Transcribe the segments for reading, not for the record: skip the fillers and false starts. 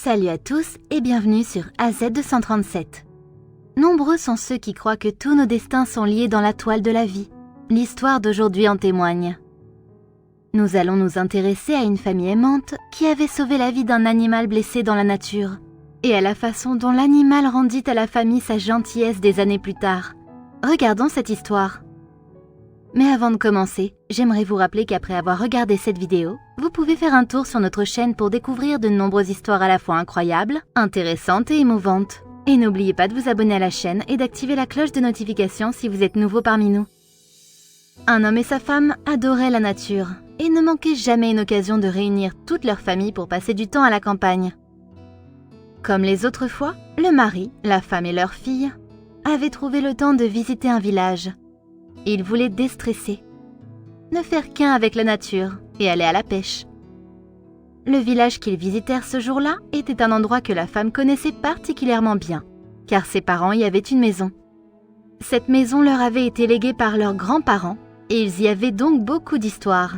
Salut à tous et bienvenue sur AZ237. Nombreux sont ceux qui croient que tous nos destins sont liés dans la toile de la vie. L'histoire d'aujourd'hui en témoigne. Nous allons nous intéresser à une famille aimante qui avait sauvé la vie d'un animal blessé dans la nature et à la façon dont l'animal rendit à la famille sa gentillesse des années plus tard. Regardons cette histoire. Mais avant de commencer, j'aimerais vous rappeler qu'après avoir regardé cette vidéo, vous pouvez faire un tour sur notre chaîne pour découvrir de nombreuses histoires à la fois incroyables, intéressantes et émouvantes. Et n'oubliez pas de vous abonner à la chaîne et d'activer la cloche de notification si vous êtes nouveau parmi nous. Un homme et sa femme adoraient la nature et ne manquaient jamais une occasion de réunir toute leur famille pour passer du temps à la campagne. Comme les autres fois, le mari, la femme et leur fille avaient trouvé le temps de visiter un village. Ils voulaient déstresser, ne faire qu'un avec la nature et aller à la pêche. Le village qu'ils visitèrent ce jour-là était un endroit que la femme connaissait particulièrement bien, car ses parents y avaient une maison. Cette maison leur avait été léguée par leurs grands-parents et ils y avaient donc beaucoup d'histoires.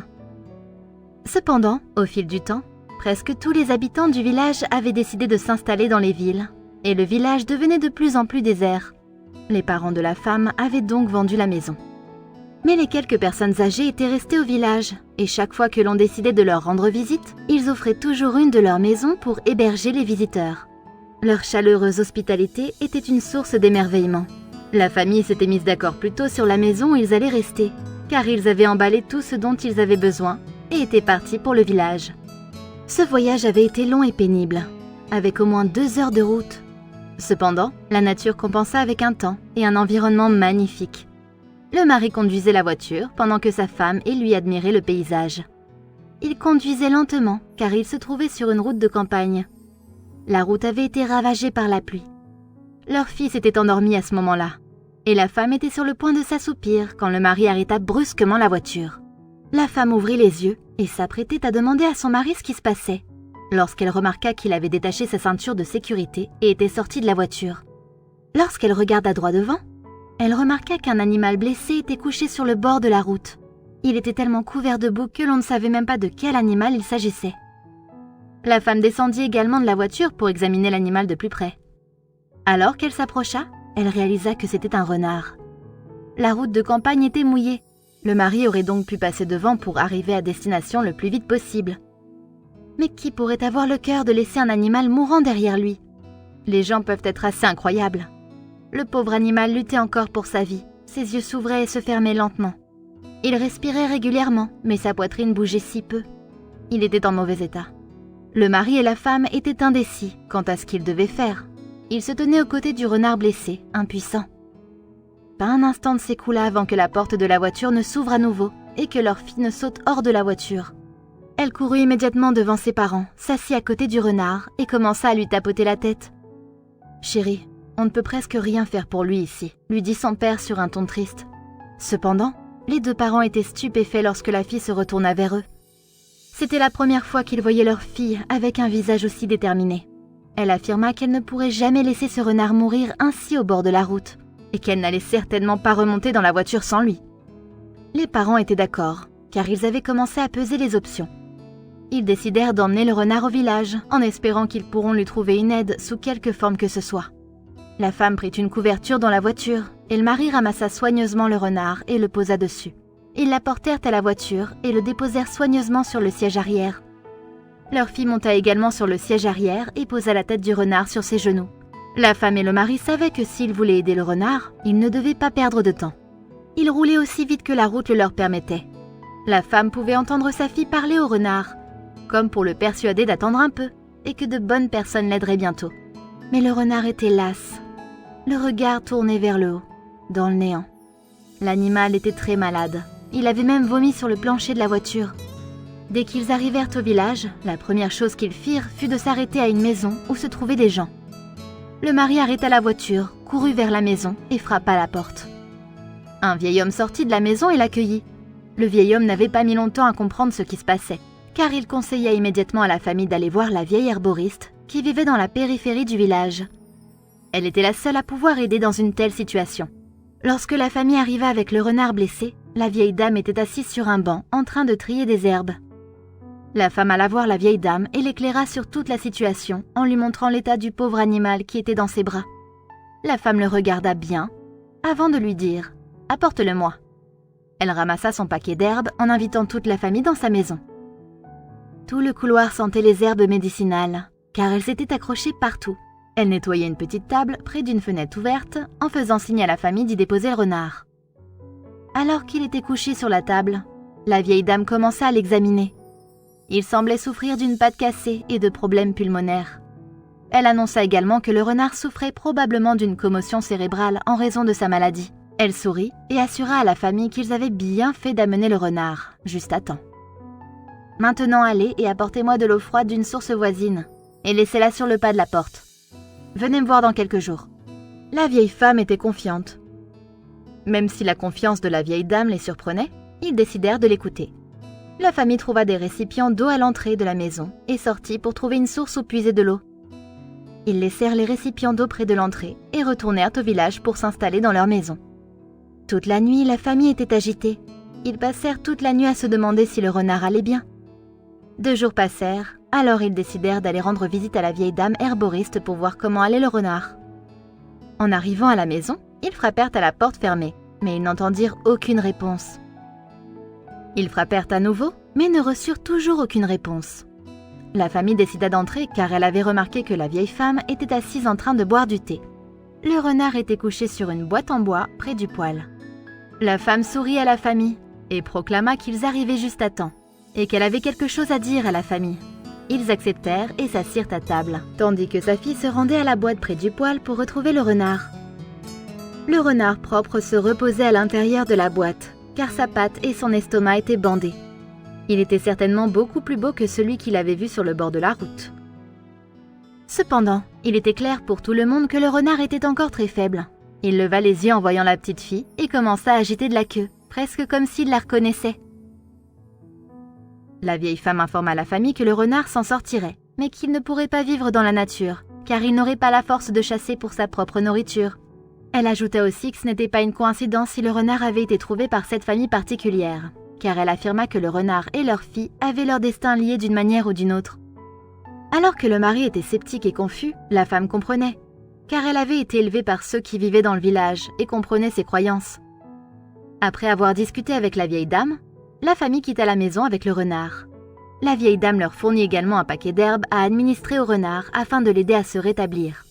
Cependant, au fil du temps, presque tous les habitants du village avaient décidé de s'installer dans les villes et le village devenait de plus en plus désert. Les parents de la femme avaient donc vendu la maison. Mais les quelques personnes âgées étaient restées au village, et chaque fois que l'on décidait de leur rendre visite, ils offraient toujours une de leurs maisons pour héberger les visiteurs. Leur chaleureuse hospitalité était une source d'émerveillement. La famille s'était mise d'accord plus tôt sur la maison où ils allaient rester, car ils avaient emballé tout ce dont ils avaient besoin et étaient partis pour le village. Ce voyage avait été long et pénible, avec au moins 2 heures de route. Cependant, la nature compensa avec un temps et un environnement magnifique. Le mari conduisait la voiture pendant que sa femme et lui admiraient le paysage. Il conduisait lentement car il se trouvait sur une route de campagne. La route avait été ravagée par la pluie. Leur fils était endormi à ce moment-là et la femme était sur le point de s'assoupir quand le mari arrêta brusquement la voiture. La femme ouvrit les yeux et s'apprêtait à demander à son mari ce qui se passait, lorsqu'elle remarqua qu'il avait détaché sa ceinture de sécurité et était sorti de la voiture. Lorsqu'elle regarda droit devant, elle remarqua qu'un animal blessé était couché sur le bord de la route. Il était tellement couvert de boue que l'on ne savait même pas de quel animal il s'agissait. La femme descendit également de la voiture pour examiner l'animal de plus près. Alors qu'elle s'approcha, elle réalisa que c'était un renard. La route de campagne était mouillée. Le mari aurait donc pu passer devant pour arriver à destination le plus vite possible. Mais qui pourrait avoir le cœur de laisser un animal mourant derrière lui? Les gens peuvent être assez incroyables. Le pauvre animal luttait encore pour sa vie. Ses yeux s'ouvraient et se fermaient lentement. Il respirait régulièrement, mais sa poitrine bougeait si peu. Il était en mauvais état. Le mari et la femme étaient indécis quant à ce qu'ils devaient faire. Ils se tenaient aux côtés du renard blessé, impuissant. Pas un instant ne s'écoula avant que la porte de la voiture ne s'ouvre à nouveau et que leur fille ne saute hors de la voiture. Elle courut immédiatement devant ses parents, s'assit à côté du renard et commença à lui tapoter la tête. « Chérie, on ne peut presque rien faire pour lui ici », lui dit son père sur un ton triste. Cependant, les 2 parents étaient stupéfaits lorsque la fille se retourna vers eux. C'était la première fois qu'ils voyaient leur fille avec un visage aussi déterminé. Elle affirma qu'elle ne pourrait jamais laisser ce renard mourir ainsi au bord de la route et qu'elle n'allait certainement pas remonter dans la voiture sans lui. Les parents étaient d'accord, car ils avaient commencé à peser les options. Ils décidèrent d'emmener le renard au village, en espérant qu'ils pourront lui trouver une aide sous quelque forme que ce soit. La femme prit une couverture dans la voiture, et le mari ramassa soigneusement le renard et le posa dessus. Ils l'apportèrent à la voiture et le déposèrent soigneusement sur le siège arrière. Leur fille monta également sur le siège arrière et posa la tête du renard sur ses genoux. La femme et le mari savaient que s'ils voulaient aider le renard, ils ne devaient pas perdre de temps. Ils roulaient aussi vite que la route le leur permettait. La femme pouvait entendre sa fille parler au renard, comme pour le persuader d'attendre un peu et que de bonnes personnes l'aideraient bientôt. Mais le renard était las, le regard tourné vers le haut, dans le néant. L'animal était très malade. Il avait même vomi sur le plancher de la voiture. Dès qu'ils arrivèrent au village, la première chose qu'ils firent fut de s'arrêter à une maison où se trouvaient des gens. Le mari arrêta la voiture, courut vers la maison et frappa à la porte. Un vieil homme sortit de la maison et l'accueillit. Le vieil homme n'avait pas mis longtemps à comprendre ce qui se passait, car il conseilla immédiatement à la famille d'aller voir la vieille herboriste qui vivait dans la périphérie du village. Elle était la seule à pouvoir aider dans une telle situation. Lorsque la famille arriva avec le renard blessé, la vieille dame était assise sur un banc en train de trier des herbes. La femme alla voir la vieille dame et l'éclaira sur toute la situation en lui montrant l'état du pauvre animal qui était dans ses bras. La femme le regarda bien avant de lui dire « Apporte-le-moi ». Elle ramassa son paquet d'herbes en invitant toute la famille dans sa maison. Tout le couloir sentait les herbes médicinales, car elles étaient accrochées partout. Elle nettoyait une petite table près d'une fenêtre ouverte en faisant signe à la famille d'y déposer le renard. Alors qu'il était couché sur la table, la vieille dame commença à l'examiner. Il semblait souffrir d'une patte cassée et de problèmes pulmonaires. Elle annonça également que le renard souffrait probablement d'une commotion cérébrale en raison de sa maladie. Elle sourit et assura à la famille qu'ils avaient bien fait d'amener le renard, juste à temps. « Maintenant allez et apportez-moi de l'eau froide d'une source voisine, et laissez-la sur le pas de la porte. Venez me voir dans quelques jours. » La vieille femme était confiante. Même si la confiance de la vieille dame les surprenait, ils décidèrent de l'écouter. La famille trouva des récipients d'eau à l'entrée de la maison et sortit pour trouver une source où puiser de l'eau. Ils laissèrent les récipients d'eau près de l'entrée et retournèrent au village pour s'installer dans leur maison. Toute la nuit, la famille était agitée. Ils passèrent toute la nuit à se demander si le renard allait bien. 2 jours passèrent, alors ils décidèrent d'aller rendre visite à la vieille dame herboriste pour voir comment allait le renard. En arrivant à la maison, ils frappèrent à la porte fermée, mais ils n'entendirent aucune réponse. Ils frappèrent à nouveau, mais ne reçurent toujours aucune réponse. La famille décida d'entrer car elle avait remarqué que la vieille femme était assise en train de boire du thé. Le renard était couché sur une boîte en bois près du poêle. La femme sourit à la famille et proclama qu'ils arrivaient juste à temps et qu'elle avait quelque chose à dire à la famille. Ils acceptèrent et s'assirent à table, tandis que sa fille se rendait à la boîte près du poêle pour retrouver le renard. Le renard propre se reposait à l'intérieur de la boîte, car sa patte et son estomac étaient bandés. Il était certainement beaucoup plus beau que celui qu'il avait vu sur le bord de la route. Cependant, il était clair pour tout le monde que le renard était encore très faible. Il leva les yeux en voyant la petite fille et commença à agiter de la queue, presque comme s'il la reconnaissait. La vieille femme informa la famille que le renard s'en sortirait, mais qu'il ne pourrait pas vivre dans la nature, car il n'aurait pas la force de chasser pour sa propre nourriture. Elle ajouta aussi que ce n'était pas une coïncidence si le renard avait été trouvé par cette famille particulière, car elle affirma que le renard et leur fille avaient leur destin lié d'une manière ou d'une autre. Alors que le mari était sceptique et confus, la femme comprenait, car elle avait été élevée par ceux qui vivaient dans le village et comprenait ses croyances. Après avoir discuté avec la vieille dame, la famille quitta la maison avec le renard. La vieille dame leur fournit également un paquet d'herbes à administrer au renard afin de l'aider à se rétablir.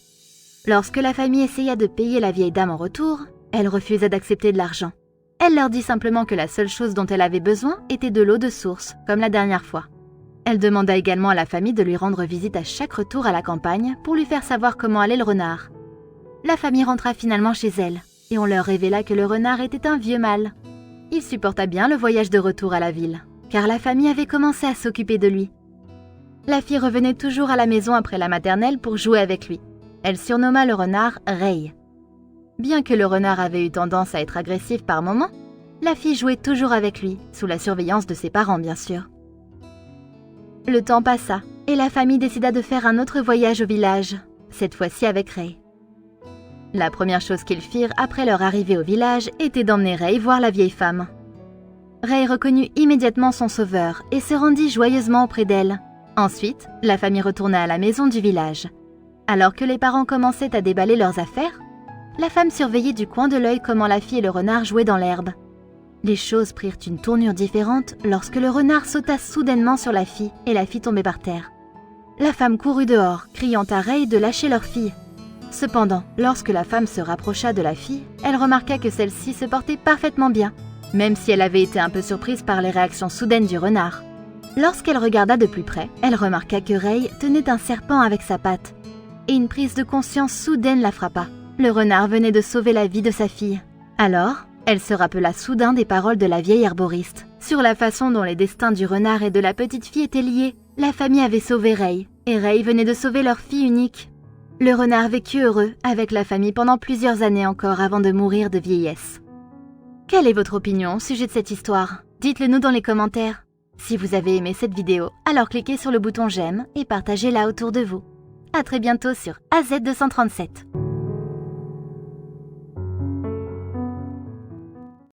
Lorsque la famille essaya de payer la vieille dame en retour, elle refusa d'accepter de l'argent. Elle leur dit simplement que la seule chose dont elle avait besoin était de l'eau de source, comme la dernière fois. Elle demanda également à la famille de lui rendre visite à chaque retour à la campagne pour lui faire savoir comment allait le renard. La famille rentra finalement chez elle, et on leur révéla que le renard était un vieux mâle. Il supporta bien le voyage de retour à la ville, car la famille avait commencé à s'occuper de lui. La fille revenait toujours à la maison après la maternelle pour jouer avec lui. Elle surnomma le renard Ray. Bien que le renard avait eu tendance à être agressif par moments, la fille jouait toujours avec lui, sous la surveillance de ses parents bien sûr. Le temps passa, et la famille décida de faire un autre voyage au village, cette fois-ci avec Ray. La première chose qu'ils firent après leur arrivée au village était d'emmener Ray voir la vieille femme. Ray reconnut immédiatement son sauveur et se rendit joyeusement auprès d'elle. Ensuite, la famille retourna à la maison du village. Alors que les parents commençaient à déballer leurs affaires, la femme surveillait du coin de l'œil comment la fille et le renard jouaient dans l'herbe. Les choses prirent une tournure différente lorsque le renard sauta soudainement sur la fille et la fit tomber par terre. La femme courut dehors, criant à Ray de lâcher leur fille. Cependant, lorsque la femme se rapprocha de la fille, elle remarqua que celle-ci se portait parfaitement bien, même si elle avait été un peu surprise par les réactions soudaines du renard. Lorsqu'elle regarda de plus près, elle remarqua que Ray tenait un serpent avec sa patte, et une prise de conscience soudaine la frappa. Le renard venait de sauver la vie de sa fille. Alors, elle se rappela soudain des paroles de la vieille herboriste, sur la façon dont les destins du renard et de la petite fille étaient liés. La famille avait sauvé Ray, et Ray venait de sauver leur fille unique. Le renard vécut heureux avec la famille pendant plusieurs années encore avant de mourir de vieillesse. Quelle est votre opinion au sujet de cette histoire? Dites-le nous dans les commentaires. Si vous avez aimé cette vidéo, alors cliquez sur le bouton j'aime et partagez-la autour de vous. À très bientôt sur AZ237.